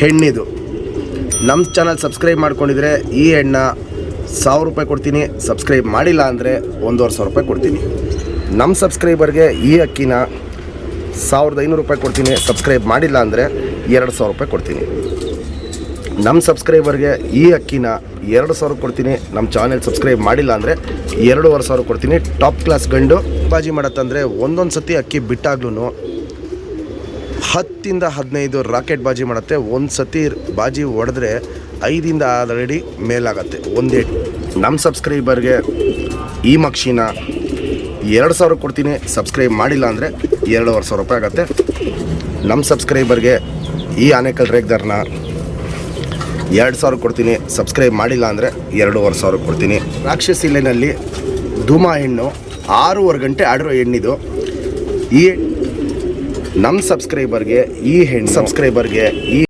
ಹೆಣ್ಣಿದು. ನಮ್ಮ channel subscribe ಮಾಡ್ಕೊಂಡಿದ್ರೆ ಈ ಹೆಣ್ಣ 1000 ರೂಪಾಯಿ ಕೊಡ್ತೀನಿ. ಸಬ್ಸ್ಕ್ರೈಬ್ ಮಾಡಿಲ್ಲ ಅಂದರೆ 1500 ರೂಪಾಯಿ ಕೊಡ್ತೀನಿ. ನಮ್ಮ ಸಬ್ಸ್ಕ್ರೈಬರ್ಗೆ ಈ ಅಕ್ಕಿನ 1500 ರೂಪಾಯಿ ಕೊಡ್ತೀನಿ. ಸಬ್ಸ್ಕ್ರೈಬ್ ಮಾಡಿಲ್ಲ ಅಂದರೆ 2000 ರೂಪಾಯಿ ಕೊಡ್ತೀನಿ. ನಮ್ಮ ಸಬ್ಸ್ಕ್ರೈಬರ್ಗೆ ಈ ಅಕ್ಕಿನ 2000 ಕೊಡ್ತೀನಿ. ನಮ್ಮ ಚಾನೆಲ್ ಸಬ್ಸ್ಕ್ರೈಬ್ ಮಾಡಿಲ್ಲ ಅಂದರೆ 2500 ಕೊಡ್ತೀನಿ. ಟಾಪ್ ಕ್ಲಾಸ್ ಗಂಡು ಬಾಜಿ ಮಾಡತ್ತಂದರೆ ಒಂದೊಂದು ಸತಿ ಅಕ್ಕಿ ಬಿಟ್ಟಾಗ್ಲೂ 10 ರಿಂದ 15 ರಾಕೆಟ್ ಬಾಜಿ ಮಾಡುತ್ತೆ. ಒಂದು ಸತಿ ಬಾಜಿ ಹೊಡೆದ್ರೆ 5 ರಿಂದ 6 ಅಡಿ ಮೇಲಾಗತ್ತೆ ಒಂದೇ. ನಮ್ಮ ಸಬ್ಸ್ಕ್ರೈಬರ್ಗೆ ಈ ಮಕ್ಷಿನ 2000 ಕೊಡ್ತೀನಿ. ಸಬ್ಸ್ಕ್ರೈಬ್ ಮಾಡಿಲ್ಲ ಅಂದರೆ 2500 ರೂಪಾಯಿ ಆಗುತ್ತೆ. ನಮ್ಮ ಸಬ್ಸ್ಕ್ರೈಬರ್ಗೆ ಈ ಆನೆಕಲ್ ರೇಗ್ದಾರ್ನ 2000 ಕೊಡ್ತೀನಿ. ಸಬ್ಸ್ಕ್ರೈಬ್ ಮಾಡಿಲ್ಲ ಅಂದರೆ 2500 ಕೊಡ್ತೀನಿ. ರಾಕ್ಷಸಿ ಲೈನಲ್ಲಿ ಧೂಮ ಹೆಣ್ಣು 6:15 ಗಂಟೆ ಆಡಿರೋ ಹೆಣ್ಣಿದು. ಈ ನಮ್ಮ ಸಬ್ಸ್ಕ್ರೈಬರ್ಗೆ ಈ ಹೆಣ್ಣು ಸಬ್ಸ್ಕ್ರೈಬರ್ಗೆ ಈ